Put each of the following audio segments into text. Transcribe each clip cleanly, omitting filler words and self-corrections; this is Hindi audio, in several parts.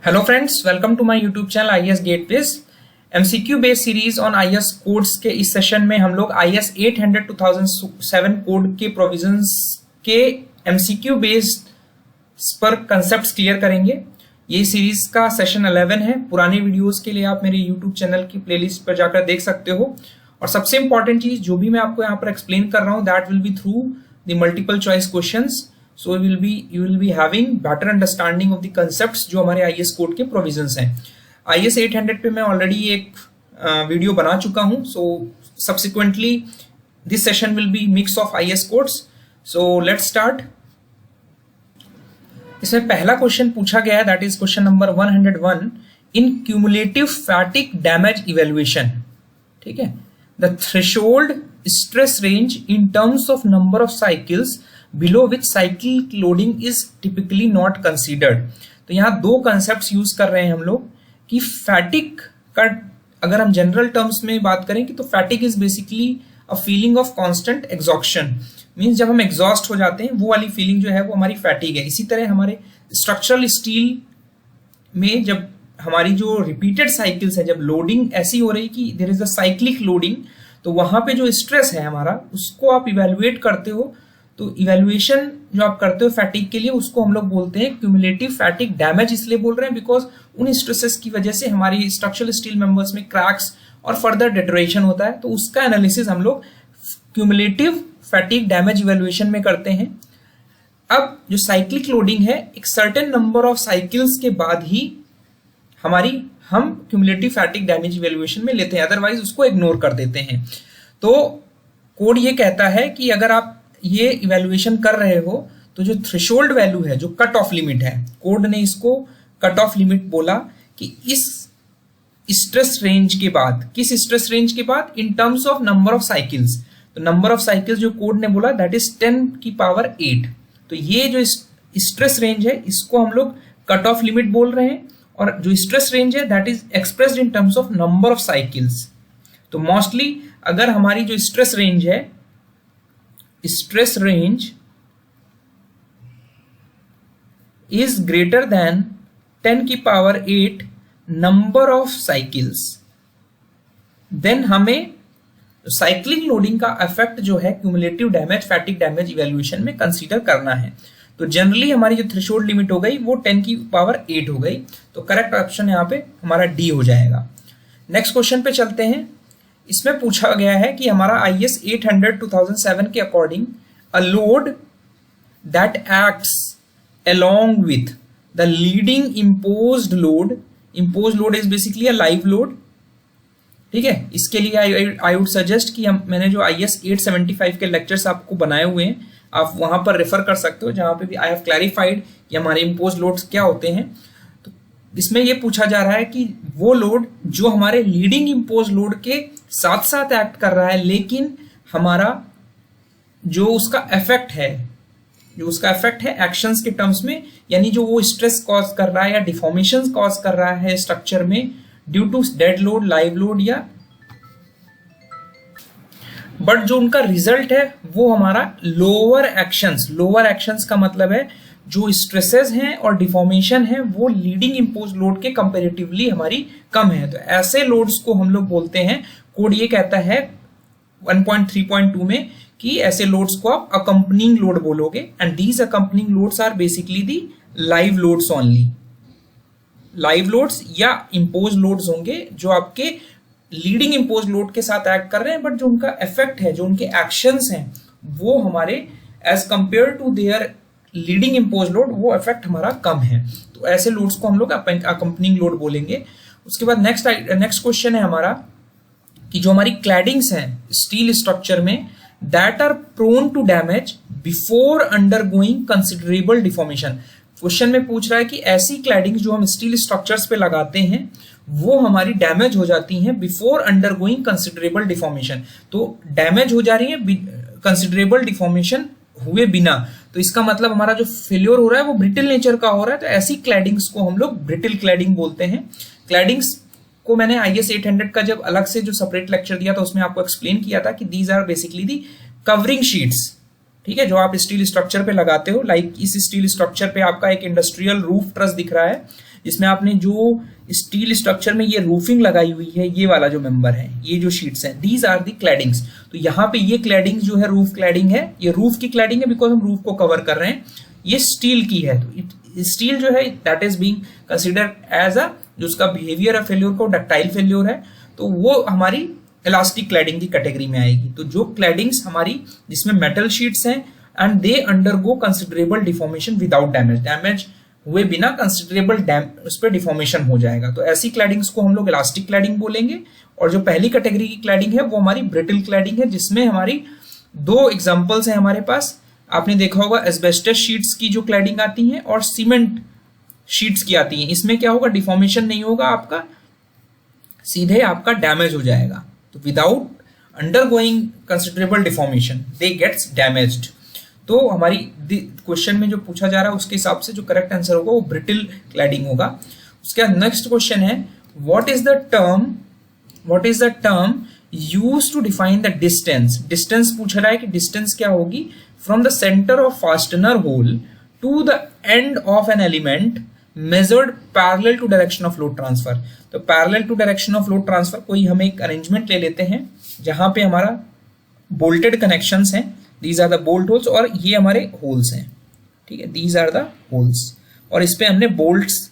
Hello friends, welcome to my YouTube channel IES-GATEWiz। MCQ based series on IES codes के इस सेशन में हम लोग IES 800 2007 कोड के प्रोविजंस के MCQ बेस्ड पर कंसेप्ट्स क्लियर करेंगे। ये सीरीज का सेशन 11 है। पुराने वीडियोस के लिए आप मेरे YouTube चैनल की प्लेलिस्ट पर जाकर देख सकते हो। और सबसे इंपॉर्टेंट चीज जो भी मैं आपको यहाँ पर एक्सप्लेन कर रहा हूँ that will B through the multiple choice questions. So you will be having better understanding of the concepts जो हमारे IES कोड के प्रोविजंस हैं। IES 800 पे मैं ऑलरेडी एक वीडियो बना चुका हूँ। So subsequently this session will be mix of IES codes। So let's start। इसमें पहला क्वेश्चन पूछा गया है that is question number 101 in cumulative fatigue damage evaluation. ठीक है, the threshold stress range in terms of number of cycles below which cyclic loading is typically not considered। तो यहाँ दो कंसेप्ट्स यूज कर रहे हैं हम लोग कि फैटिक का अगर हम जनरल टर्म्स में बात करें कि तो फैटिक is basically a feeling of constant exhaustion. Means जब हम एग्जॉस्ट हो जाते हैं वो वाली फीलिंग जो है वो हमारी फैटिक है। इसी तरह हमारे स्ट्रक्चरल स्टील में जब हमारी जो रिपीटेड साइकिल्स है, जब लोडिंग ऐसी हो रही कि there is a cyclic loading, तो वहां पे जो स्ट्रेस है हमारा उसको आप इवेलुएट करते हो। तो इवेल्युएशन जो आप करते हो फैटिक के लिए उसको हम लोग बोलते हैं क्यूमुलेटिव फैटिग डैमेज। इसलिए बोल रहे हैं बिकॉज उन स्ट्रेसेस की वजह से हमारी स्ट्रक्चरल स्टील मेंबर्स में क्रैक्स और फर्दर डिटोरेशन होता है। तो उसका एनालिसिस हम लोग क्यूमुलेटिव फैटिग डैमेज इवेल्युएशन में करते हैं। अब जो साइक्लिक लोडिंग है एक सर्टेन नंबर ऑफ साइकिल्स के बाद ही हम क्यूमुलेटिव फैटिग डैमेज इवेल्युएशन में लेते हैं, अदरवाइज उसको इग्नोर कर देते हैं। तो कोड ये कहता है कि अगर आप ये इवैल्यूएशन कर रहे हो तो जो थ्रेशोल्ड वैल्यू है, जो कट ऑफ लिमिट है, कोड ने इसको कट ऑफ लिमिट बोला कि इस स्ट्रेस रेंज के बाद, किस स्ट्रेस रेंज के बाद, in terms of number of cycles. तो नंबर ऑफ साइकिल्स जो कोड ने बोला दैट इज 10⁸। तो ये जो स्ट्रेस रेंज है इसको हम लोग कट ऑफ लिमिट बोल रहे हैं। और जो स्ट्रेस रेंज है that is expressed in terms of number of cycles. तो मोस्टली अगर हमारी जो स्ट्रेस रेंज है, stress range is greater than 10⁸ number of cycles, then हमें साइक्लिक लोडिंग का इफेक्ट जो है cumulative damage fatigue damage evaluation में कंसीडर करना है। तो जनरली हमारी जो थ्रेशोल्ड लिमिट हो गई वो 10⁸ हो गई। तो करेक्ट ऑप्शन यहाँ पे हमारा डी हो जाएगा। नेक्स्ट क्वेश्चन पे चलते हैं। इसमें पूछा गया है कि हमारा IES 800 2007 के according a load that acts along with the leading imposed load is basically a live load। ठीक है, इसके लिए आई वुड सजेस्ट कि मैंने जो IES 875 के लेक्चर्स आपको बनाए हुए हैं आप वहां पर रेफर कर सकते हो, जहां पे भी आई हैव क्लैरिफाइड कि हमारे इम्पोज लोड्स क्या होते हैं। इसमें यह पूछा जा रहा है कि वो लोड जो हमारे लीडिंग इम्पोज लोड के साथ साथ एक्ट कर रहा है, लेकिन हमारा जो उसका इफेक्ट है एक्शंस के टर्म्स में, यानी जो वो स्ट्रेस कॉज कर रहा है या डिफॉर्मेशन कॉज कर रहा है स्ट्रक्चर में due to dead load, live load या बट जो उनका रिजल्ट है वो हमारा लोअर एक्शंस का मतलब है जो स्ट्रेसेस हैं और डिफॉर्मेशन है वो लीडिंग इम्पोज लोड के कंपैरेटिवली हमारी कम है। तो ऐसे लोड्स को हम लोग बोलते हैं, कोड ये कहता है 1.3.2 में कि ऐसे लोड्स को आप अकम्पनिंग लोड बोलोगे। And these accompanying loads are basically the live loads only. Live loads या इम्पोज लोड्स होंगे जो आपके लीडिंग इम्पोज लोड के साथ एक्ट कर रहे हैं, बट जो उनका इफेक्ट है, जो उनके एक्शंस हैं वो हमारे as compare to their leading impose load वो इफेक्ट हमारा कम है। तो ऐसे लोड्स को हम लोग अकम्पनिंग लोड बोलेंगे। उसके बाद नेक्स्ट क्वेश्चन है हमारा कि जो हमारी क्लैडिंग्स हैं स्टील स्ट्रक्चर में that are prone to damage before undergoing considerable deformation. Question में पूछ रहा है कि ऐसी क्लैडिंग्स जो हम स्टील स्ट्रक्चर्स पे लगाते हैं वो हमारी डैमेज हो जाती हैं बिफोर अंडरगोइंग कंसिडरेबल डिफॉर्मेशन। तो डैमेज हो जा रही है कंसिडरेबल डिफॉर्मेशन हुए बिना। तो इसका मतलब हमारा जो फेल्योर हो रहा है वो ब्रिटल नेचर का हो रहा है। तो ऐसी क्लैडिंग्स को हम लोग ब्रिटल क्लैडिंग बोलते हैं। क्लैडिंग्स को मैंने IES 800 का जब अलग से जो सेपरेट लेक्चर दिया था उसमें आपको एक्सप्लेन किया था कि these are basically the covering sheets. ठीक है, जो आप स्टील स्ट्रक्चर पे लगाते हो, लाइक इस स्टील स्ट्रक्चर पे आपका एक इंडस्ट्रियल रूफ ट्रस दिख रहा है, जिसमें आपने जो स्टील स्ट्रक्चर में ये रूफिंग लगाई हुई है, ये वाला जो मेंबर है, ये जो शीट्स हैं, दीज आर दी क्लैडिंग्स। तो यहाँ पे ये क्लैडिंग जो है रूफ क्लैडिंग है, ये रूफ की क्लैडिंग है बिकॉज हम रूफ को कवर कर रहे हैं, ये स्टील की है। तो स्टील जो है that is being considered as a, जो उसका बिहेवियर है फेल्योर को डक्टाइल फेल्योर है, तो वो हमारी इलास्टिक क्लैडिंग की कैटेगरी में आएगी। तो जो क्लैडिंग्स हमारी जिसमें मेटल शीट्स हैं and they undergo considerable deformation without damage, damage हुए बिना कंसिडरेबल उस पर डिफॉर्मेशन हो जाएगा, तो ऐसी क्लैडिंग्स को हम लोग इलास्टिक क्लैडिंग बोलेंगे। और जो पहली कैटेगरी की क्लैडिंग है वो हमारी ब्रिटल क्लैडिंग है, जिसमें हमारी दो एग्जांपल्स हैं हमारे पास। आपने देखा होगा एस्बेस्टस शीट्स की जो क्लैडिंग आती है और सीमेंट शीट्स की आती है। इसमें क्या होगा, डिफॉर्मेशन नहीं होगा आपका, सीधे आपका डैमेज हो जाएगा। तो without undergoing considerable deformation they gets damaged. तो हमारी क्वेश्चन में जो पूछा जा रहा है उसके हिसाब से जो करेक्ट आंसर होगा वो ब्रिटल क्लैडिंग होगा। उसके बाद नेक्स्ट क्वेश्चन है what is the term used to define the distance. Distance पूछ रहा है कि डिस्टेंस क्या होगी from the centre of fastener hole to the end of an element measured parallel to direction of load transfer. तो parallel to direction of load transfer कोई हम एक अरेंजमेंट ले लेते हैं जहां पे हमारा बोल्टेड कनेक्शंस हैं, these are the bolt holes, और ये हमारे होल्स हैं, ठीक है, दीज आर द होल्स, और इस पे हमने बोल्ट्स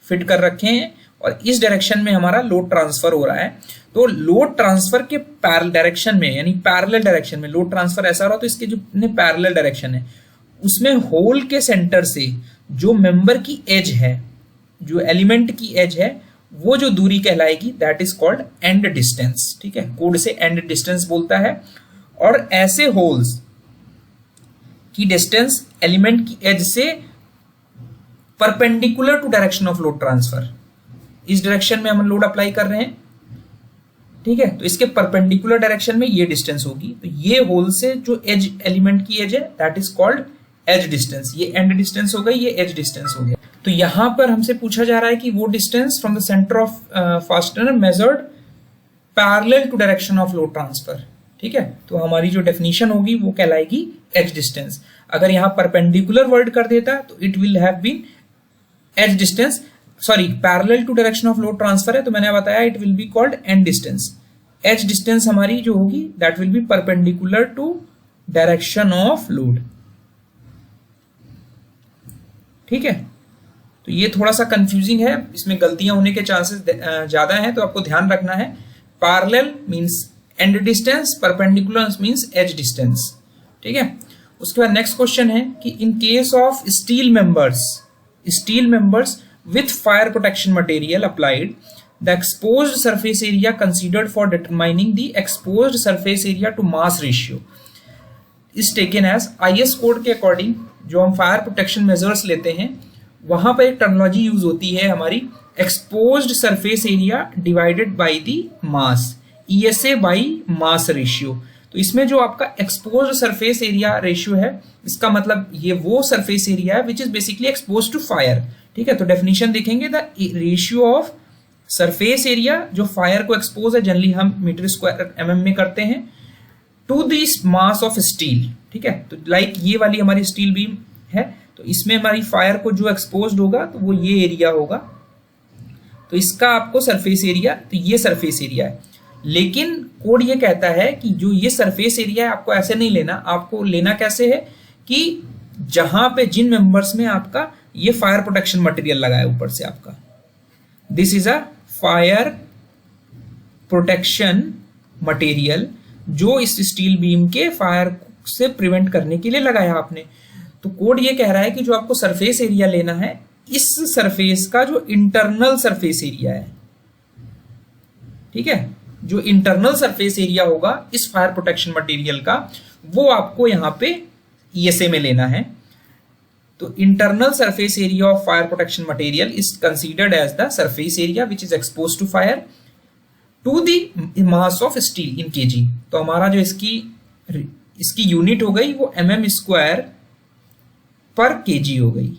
फिट कर रखे हैं और इस डायरेक्शन में हमारा लोड ट्रांसफर हो रहा है। तो लोड ट्रांसफर के पैरेलल डायरेक्शन में, यानी पैरेलल डायरेक्शन में लोड ट्रांसफर ऐसा हो रहा है, तो इसके जो पैरेलल डायरेक्शन है उसमें होल के सेंटर से जो मेंबर की एज है, जो एलिमेंट की एज है, वो जो दूरी कहलाएगी that is called end distance, ठीक है, कोड से एंड डिस्टेंस बोलता है। और ऐसे होल्स की डिस्टेंस एलिमेंट की एज से perpendicular to direction of load transfer, इस डायरेक्शन में हम लोड अप्लाई कर रहे हैं, ठीक है, तो इसके परपेंडिकुलर डायरेक्शन में ये डिस्टेंस होगी। तो ये होल से जो एज एलिमेंट की एज है that is called edge distance. ये एंड डिस्टेंस हो गई, ये एज डिस्टेंस हो गया। तो यहां पर हमसे पूछा जा रहा है कि वो distance from the centre of fastener measured parallel to direction of load transfer, ठीक है। तो हमारी जो डेफिनेशन होगी वो कहलाएगी एज डिस्टेंस। अगर यहां परपेंडिकुलर वर्ड कर देता तो it will have been edge distance, sorry parallel to direction of load transfer है तो मैंने बताया it will be called end distance. Edge distance हमारी जो होगी that will be perpendicular to direction of load, ठीक है। तो ये थोड़ा सा कंफ्यूजिंग है, इसमें गलतियां होने के चांसेस ज्यादा हैं, तो आपको ध्यान रखना है parallel means end distance, perpendicular means edge distance, ठीक है। उसके बाद नेक्स्ट क्वेश्चन है कि in case of steel members with fire protection material applied, the exposed surface area considered for determining the exposed surface area to mass ratio is taken as IS code के अकॉर्डिंग जो हम फायर प्रोटेक्शन मेजर्स लेते हैं वहां पर एक टर्मिनोलॉजी यूज होती है हमारी exposed surface area divided by the mass, ESA by mass ratio. तो इसमें जो आपका एक्सपोज्ड सरफेस एरिया रेशियो है इसका मतलब ये वो सरफेस एरिया है which is basically expose to fire, ठीक है। तो डेफिनेशन देखेंगे the ratio of surface area जो फायर को एक्सपोज है, जनरली हम मीटर स्क्वायर mm में करते हैं, to this mass of steel, ठीक है। तो लाइक ये वाली हमारी स्टील बीम है तो इसमें हमारी फायर को जो एक्सपोज होगा तो वो ये एरिया होगा, तो इसका आपको सरफेस एरिया, तो ये सरफेस एरिया है। लेकिन कोड ये कहता है कि जो ये सरफेस एरिया है आपको ऐसे नहीं लेना, आपको लेना कैसे है कि जहां पे जिन मेंबर्स में आपका ये फायर प्रोटेक्शन मटेरियल लगा है ऊपर से आपका, this is a fire protection material जो इस स्टील बीम के फायर से प्रिवेंट करने के लिए लगाया आपने। तो कोड ये कह रहा है कि जो आपको सरफेस एरिया लेना है इस सरफेस का जो इंटरनल सरफेस एरिया है, ठीक है, जो इंटरनल सरफेस एरिया होगा इस फायर प्रोटेक्शन मटेरियल का वो आपको यहां पे ESA में लेना है। तो internal surface area of fire protection material is considered as the surface area which is expose to fire to the mass of steel in kg। तो हमारा जो इसकी यूनिट हो गई वो mm² पर kg हो गई,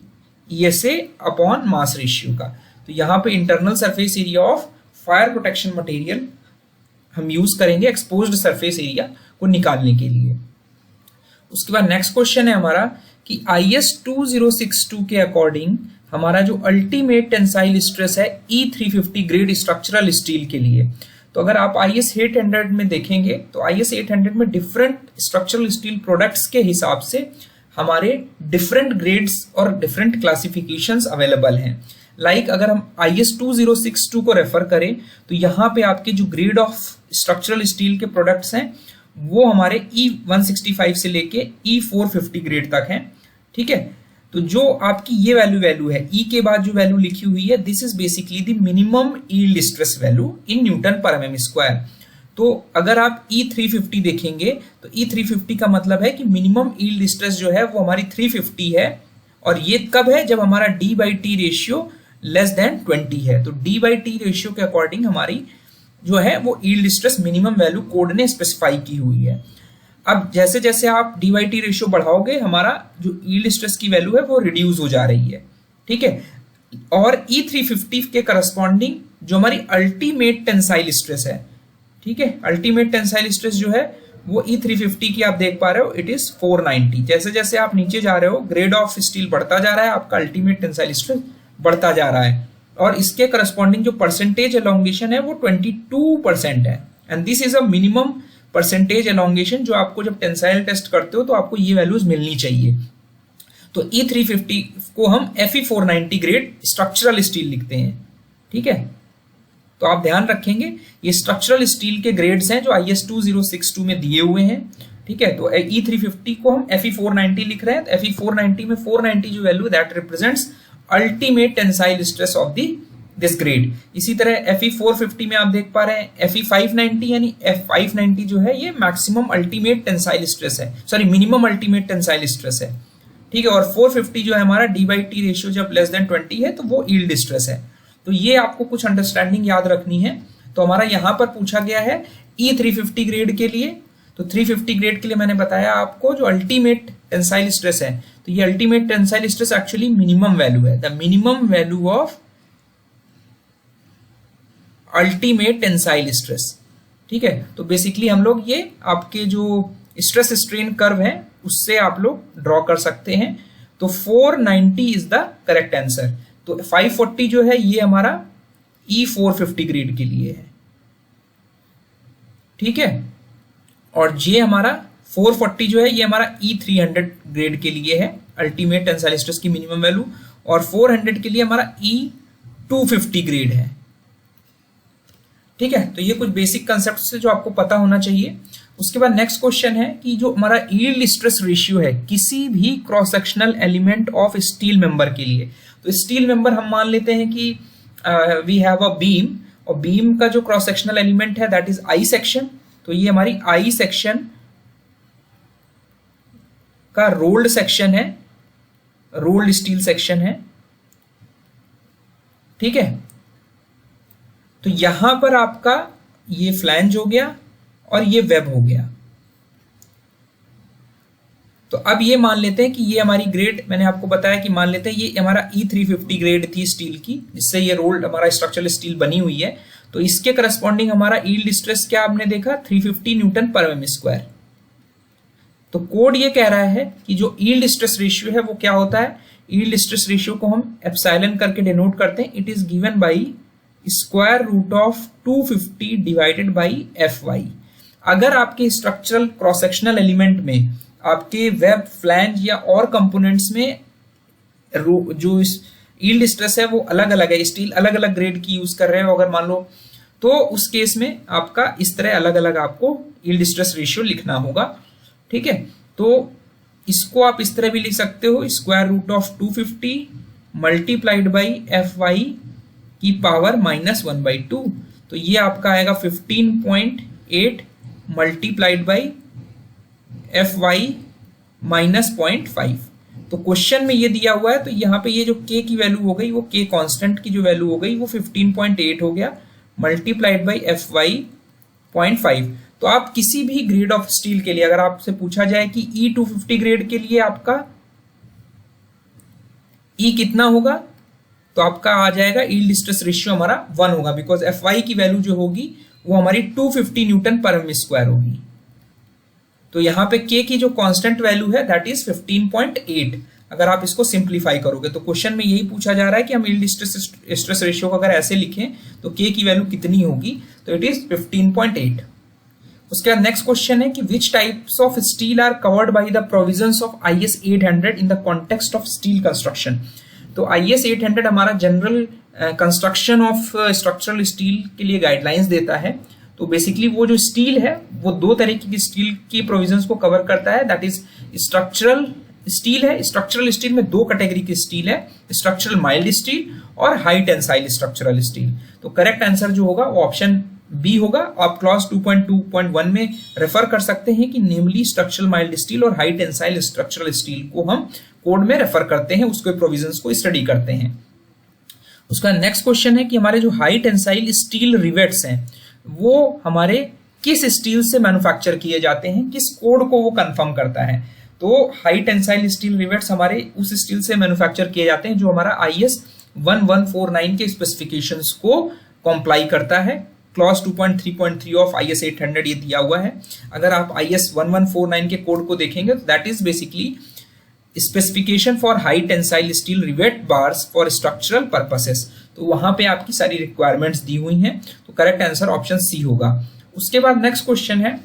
ESA अपॉन मास रेशियो का। तो यहां पे internal surface area of fire protection material हम यूज करेंगे एक्सपोज्ड सरफेस एरिया को निकालने के लिए। उसके बाद नेक्स्ट क्वेश्चन है हमारा कि IS 2062 के अकॉर्डिंग हमारा जो अल्टीमेट टेंसाइल स्ट्रेस है E350 ग्रेड स्ट्रक्चरल स्टील के लिए, तो अगर आप IS 800 में देखेंगे तो IS 800 में डिफरेंट स्ट्रक्चरल स्टील प्रोडक्ट्स के हिसाब से हमारे डिफरेंट ग्रेड्स और डिफरेंट क्लासिफिकेशंस अवेलेबल हैं। लाइक अगर हम IS 2062 को रेफर करें तो यहाँ पे आपके जो ग्रेड ऑफ स्ट्रक्चरल स्टील के प्रोडक्ट्स हैं वो हमारे E165 से लेके E450 ग्रेड तक हैं। ठीक है, तो जो आपकी ये वैल्यू है E के बाद जो वैल्यू लिखी हुई है, this is basically the minimum yield stress value in newton पर mm स्क्वायर। तो अगर आप E350 देखेंगे तो E350 का मतलब है कि मिनिमम यील्ड स्ट्रेस जो है वो हमारी 350 है, और ये कब है, जब हमारा D/T रेशियो लेस देन 20 है। तो D/T रेशियो के अकॉर्डिंग हमारी जो है वो yield stress minimum value code ने स्पेसिफाई की हुई है। अब जैसे जैसे आप D/T रेशियो बढ़ाओगे हमारा जो यील्ड स्ट्रेस की वैल्यू है वो रिड्यूस हो जा रही है। ठीक है, और E350 के करस्पॉन्डिंग जो हमारी अल्टीमेट टेंसाइल स्ट्रेस है, ठीक है, अल्टीमेट टेंसाइल स्ट्रेस जो है वो E350 की आप देख पा रहे हो, इट इज 490। जैसे जैसे आप नीचे जा रहे हो ग्रेड ऑफ स्टील बढ़ता जा रहा है, आपका अल्टीमेट टेंसाइल स्ट्रेस बढ़ता जा रहा है, और इसके करस्पॉन्डिंग जो परसेंटेज एलोंगेशन है वो 22% है। And this is a minimum percentage elongation जो आपको जब टेंसाइल टेस्ट करते हो तो आपको ये वैल्यूज मिलनी चाहिए। तो E350 को हम Fe490 ग्रेड स्ट्रक्चरल स्टील लिखते हैं। ठीक है, तो आप ध्यान रखेंगे ये स्ट्रक्चरल स्टील के ग्रेड्स हैं जो IS 2062 में दिए हुए हैं। ठीक है, तो E350 को हम Fe490 लिख रहे हैं। तो Fe490 में 490 जो value that represents ultimate tensile stress of this grade. इसी तरह Fe450 में आप देख पा रहे हैं Fe590 यानी F590 जो है ये मैक्सिमम अल्टीमेट टेंसाइल स्ट्रेस है, sorry minimum ultimate tensile stress है। ठीक है, और 450 जो है हमारा D/T रेशियो जब लेस देन 20 है तो वो यील्ड स्ट्रेस है। तो ये आपको कुछ अंडरस्टैंडिंग याद रखनी है। तो हमारा यहां पर पूछा गया है E350 ग्रेड के लिए, तो 350 ग्रेड के लिए मैंने बताया आपको जो अल्टीमेट टेंसाइल स्ट्रेस है, तो ये ultimate tensile stress actually minimum value है, the minimum value of ultimate tensile stress. ठीक है, तो बेसिकली हम लोग ये आपके जो स्ट्रेस स्ट्रेन कर्व है उससे आप लोग ड्रॉ कर सकते हैं। तो 490 इज द करेक्ट आंसर। तो 540 जो है ये हमारा E450 ग्रेड के लिए है। ठीक है, और ये हमारा 440 जो है ये हमारा E300 ग्रेड के लिए है, अल्टीमेट टेंसाइल स्ट्रेस की मिनिमम वैल्यू, और 400 के लिए हमारा E250 ग्रेड है। ठीक है, तो ये कुछ बेसिक कंसेप्ट से जो आपको पता होना चाहिए। उसके बाद नेक्स्ट क्वेश्चन है कि जो हमारा यील्ड स्ट्रेस रेशियो है किसी भी cross sectional element of steel member के लिए, तो स्टील मेंबर हम मान लेते हैं कि वी हैव अ बीम, और बीम का जो क्रॉस सेक्शनल एलिमेंट है दैट इज आई सेक्शन। तो ये हमारी आई सेक्शन का रोल्ड सेक्शन है, रोल्ड स्टील सेक्शन है। ठीक है, तो यहां पर आपका ये फ्लैंज हो गया और ये वेब हो गया। तो अब ये मान लेते हैं कि ये हमारी ग्रेड, मैंने आपको बताया कि मान लेते हैं ये हमारा E350 ग्रेड थी स्टील की, जिससे ये रोल्ड हमारा स्ट्रक्चरल स्टील बनी हुई है। तो इसके करस्पॉन्डिंग हमारा यील्ड स्ट्रेस क्या आपने देखा, 350 न्यूटन पर mm स्क्वायर। तो कोड ये कह रहा है कि जो यील्ड स्ट्रेस रेशियो है वो क्या होता है, यील्ड स्ट्रेस रेशियो को हम एप्सिलॉन करके डिनोट करते हैं। It is given by square root of 250 divided by Fy। अगर आपके स्ट्रक्चरल क्रॉस सेक्शनल एलिमेंट में आपके वेब, फ्लैंज या और कंपोनेंट्स में जो यील्ड स्ट्रेस है वो अलग अलग है, स्टील अलग अलग ग्रेड की यूज कर रहे हो अगर मान लो, तो उस केस में आपका इस तरह अलग अलग आपको यील्ड स्ट्रेस रेशियो लिखना होगा। ठीक है, तो इसको आप इस तरह भी लिख सकते हो, square root of 250 multiplied by Fy की पावर -1/2। तो ये आपका आएगा 15.8 मल्टीप्लाइड बाई Fy -0.5। तो क्वेश्चन में ये दिया हुआ है, तो यहाँ पे ये जो k की वैल्यू हो गई वो k कांस्टेंट की जो वैल्यू हो गई वो 15.8 हो गया मल्टीप्लाइड बाई Fy 0.5। तो आप किसी भी ग्रेड ऑफ स्टील के लिए अगर आपसे पूछा जाए कि E250 ग्रेड के लिए आपका E कितना होगा, तो आपका आ जाएगा यील्ड स्ट्रेस रेशियो हमारा 1 होगा, बिकॉज Fy की वैल्यू जो होगी वो हमारी 250 न्यूटन पर mm स्क्वायर होगी। तो यहाँ पे K की जो कांस्टेंट वैल्यू है दैट इज 15.8। अगर आप इसको सिंप्लीफाई करोगे तो क्वेश्चन में यही पूछा जा रहा है कि हम यील्ड स्ट्रेस रेशियो को अगर ऐसे लिखें तो K की वैल्यू कितनी होगी, तो इट इज 15.8। उसके बाद नेक्स्ट क्वेश्चन है कि which types of steel are covered by the provisions of IS 800 in the context of steel construction. तो IS 800 हमारा general construction of structural steel के लिए गाइडलाइंस देता है। तो बेसिकली वो जो स्टील है वो दो तरीके की स्टील की प्रोविजंस को कवर करता है, दैट इज स्ट्रक्चरल स्टील है। स्ट्रक्चरल स्टील में दो कैटेगरी की स्टील है, स्ट्रक्चरल माइल्ड स्टील और हाई टेंसाइल स्ट्रक्चरल स्टील। तो करेक्ट आंसर जो होगा वो ऑप्शन बी होगा। आप क्लॉज 2.2.1 में रेफर कर सकते हैं कि नेमली स्ट्रक्चरल माइल्ड स्टील और हाई टेंसाइल स्ट्रक्चरल स्टील को हम कोड में रेफर करते हैं, उसके प्रोविजंस को स्टडी करते हैं। उसका नेक्स्ट क्वेश्चन है कि हमारे जो हाई टेंसाइल स्टील रिवेट्स हैं वो हमारे किस स्टील से मैन्युफैक्चर किए जाते हैं, किस कोड को वो कंफर्म करता है। तो हाई टेंसाइल स्टील रिवेट्स हमारे उस स्टील से मैन्युफैक्चर किए जाते हैं जो हमारा IS 1149 के स्पेसिफिकेशंस को कॉम्प्लाई करता है। क्लॉज 2.3.3 ऑफ IS 800 ये दिया हुआ है। अगर आप IS 1149 के कोड को देखेंगे तो that is basically specification for high tensile steel rivet bars for structural purposes. तो वहां पे आपकी सारी रिक्वायरमेंट्स दी हुई हैं, तो करेक्ट आंसर ऑप्शन सी होगा। उसके बाद नेक्स्ट क्वेश्चन है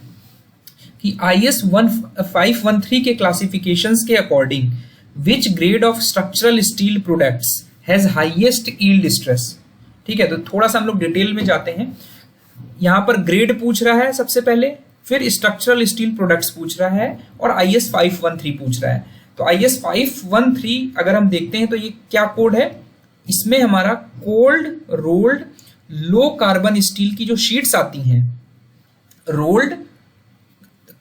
कि IS 1513 के क्लासिफिकेशंस के according which grade of structural steel products has highest yield stress. ठीक है, तो थोड़ा सा हम लोग डिटेल में जाते हैं। यहां पर ग्रेड पूछ रहा है सबसे पहले, फिर स्ट्रक्चरल स्टील प्रोडक्ट्स पूछ रहा है और IS 513 पूछ रहा है। तो IS 513 अगर हम देखते हैं तो ये क्या कोड है, इसमें हमारा cold rolled low carbon steel की जो शीट्स आती हैं, रोल्ड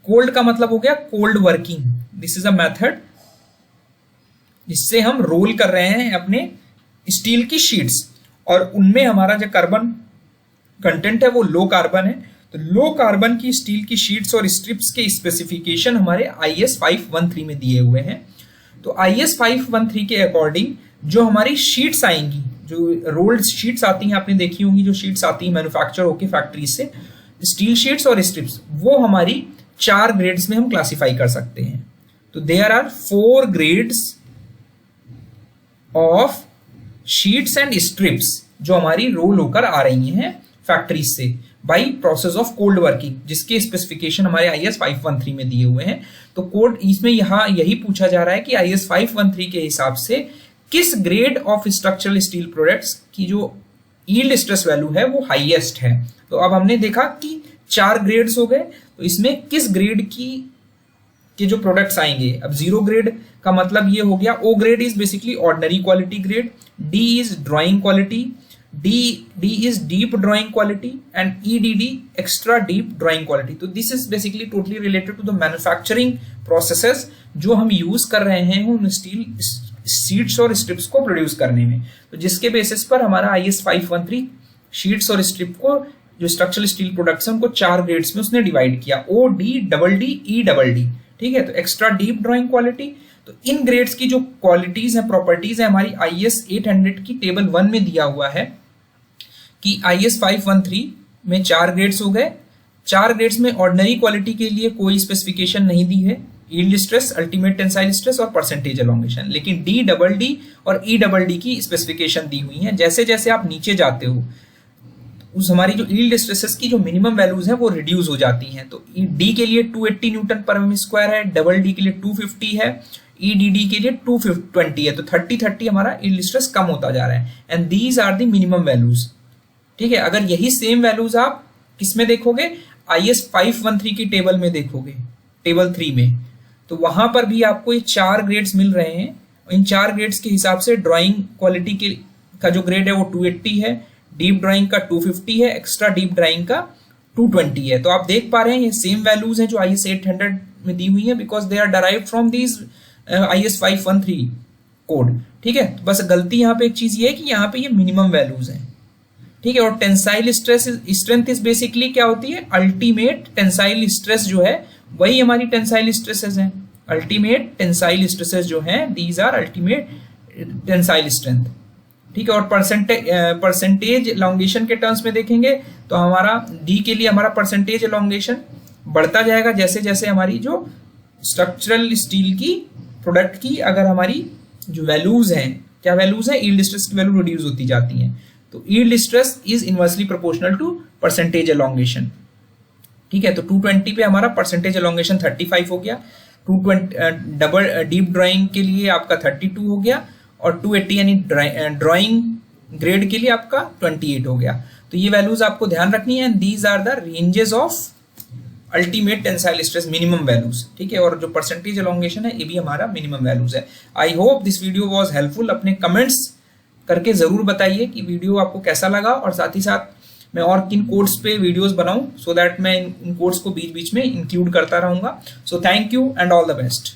कोल्ड का मतलब हो गया cold working, this is a method जिससे हम रोल कर रहे हैं अपने स्टील की शीट्स, और उनमें हमारा जो कार्बन कंटेंट है वो लो कार्बन है। तो लो कार्बन की स्टील की शीट्स और स्ट्रिप्स के स्पेसिफिकेशन हमारे IS 513 में दिए हुए हैं। तो IS 513 के अकॉर्डिंग जो हमारी शीट्स आएंगी, जो रोल्ड शीट्स आती हैं, आपने देखी होंगी जो शीट्स आती हैं मैन्युफैक्चर होके फैक्ट्री से, स्टील शीट्स और स्ट्रिप्स, वो हमारी 4 ग्रेड्स में हम क्लासिफाई कर सकते हैं। तो there are 4 grades of sheets and strips जो हमारी रोल होकर आ रही हैं फैक्ट्री से by process of cold working, जिसके स्पेसिफिकेशन हमारे IS 513 में दिए हुए हैं। तो कोड इसमें यहाँ यही पूछा जा रहा है कि IS 513 के हिसाब से किस grade of structural steel products की जो यील्ड स्ट्रेस वैल्यू है वो हाईएस्ट है। तो अब हमने देखा कि 4 ग्रेड्स हो गए, तो इसमें किस ग्रेड की के जो प्रोडक्ट्स आएंगे। अब 0 ग्रेड का मतलब ये हो गया, O grade is basically ordinary quality grade, D is drawing quality, D is deep drawing quality and EDD extra deep drawing quality. तो this is basically totally related to the manufacturing processes जो हम यूज कर रहे हैं उन स्टील शीट्स और स्ट्रिप्स को प्रोड्यूस करने में। तो जिसके बेसिस पर हमारा IS 513 शीट्स और स्ट्रिप को जो स्ट्रक्चरल स्टील प्रोडक्ट्स हैं उनको 4 ग्रेड्स में उसने डिवाइड किया, O, D, DD, EDD। ठीक है, तो एक्स्ट्रा डीप ड्राइंग क्वालिटी, तो इन ग्रेड्स की जो क्वालिटीज हैं, प्रॉपर्टीज हैं, हमारी IS 800 की टेबल 1 में दिया हुआ है कि IS 513 में 4 ग्रेड्स हो गए। 4 ग्रेड्स में ऑर्डिनरी क्वालिटी के लिए कोई स्पेसिफिकेशन नहीं दी है, yield stress, ultimate tensile stress और परसेंटेज एलोंगेशन, लेकिन DDD और EDD की स्पेसिफिकेशन दी हुई है। जैसे जैसे आप नीचे जाते हो उस हमारी जो यील्ड स्ट्रेसेस की जो मिनिमम वैल्यूज है वो रिड्यूस हो जाती हैं। तो D के लिए 280 न्यूटन पर mm स्क्वायर है, DD के लिए 250 है, EDD के लिए 220 है। तो 30-30 हमारा यील्ड स्ट्रेस कम होता जा रहा है, and these are the minimum values. ठीक है, अगर यही सेम वैल्यूज आप किसमें देखोगे, IS 513 की टेबल में देखोगे, टेबल 3 में, तो वहां पर भी आपको ये 4 ग्रेड्स मिल रहे हैं। इन 4 ग्रेड्स के हिसाब से ड्राइंग क्वालिटी के का जो ग्रेड है वो 280 है, डीप ड्राइंग का 250 है, एक्स्ट्रा डीप ड्राइंग का 220 है। तो आप देख पा रहे हैं ये सेम वैल्यूज हैं जो IS 800 में दी हुई है, because they are derived from these IS 513 code. ठीक है, तो बस गलती यहाँ पे एक चीज ये है कि यहाँ पे ये मिनिमम वैल्यूज हैं। ठीक है, और tensile stress strength is basically क्या होती है, अल्टीमेट टेंसाइल स्ट्रेस जो है वही हमारी टेंसाइल स्ट्रेसेस हैं। अल्टीमेट टेंसाइल स्ट्रेसेस जो हैं these are ultimate tensile strength. ठीक है, और परसेंटेज एलोंगेशन के टर्म्स में देखेंगे तो हमारा D के लिए हमारा परसेंटेज एलोंगेशन बढ़ता जाएगा जैसे जैसे हमारी जो स्ट्रक्चरल स्टील की प्रोडक्ट की अगर हमारी जो वैल्यूज हैं, क्या वैल्यूज हैं, यील्ड स्ट्रेस की वैल्यू रिड्यूस होती जाती हैं। तो yield stress is inversely proportional to percentage elongation. ठीक है, तो 220 पे हमारा परसेंटेज एलोंगेशन 35 हो गया, 220 डबल डीप ड्राइंग के लिए आपका 32 हो गया, और 280 यानी ड्राइंग ग्रेड के लिए आपका 28 हो गया। तो ये वैल्यूज आपको ध्यान रखनी है, and these are the ranges of ultimate tensile stress minimum values. ठीक है, और जो परसेंटेज एलोंगेशन है ये भी हमारा मिनिमम वैल्यूज है। I hope this video was helpful. अपने कमेंट्स करके जरूर बताइए कि वीडियो आपको कैसा लगा, और साथ ही साथ मैं और किन कोड्स पे वीडियोस बनाऊं, सो दैट मैं इन कोड्स को बीच बीच में इंक्लूड करता रहूंगा। So thank you and all the best.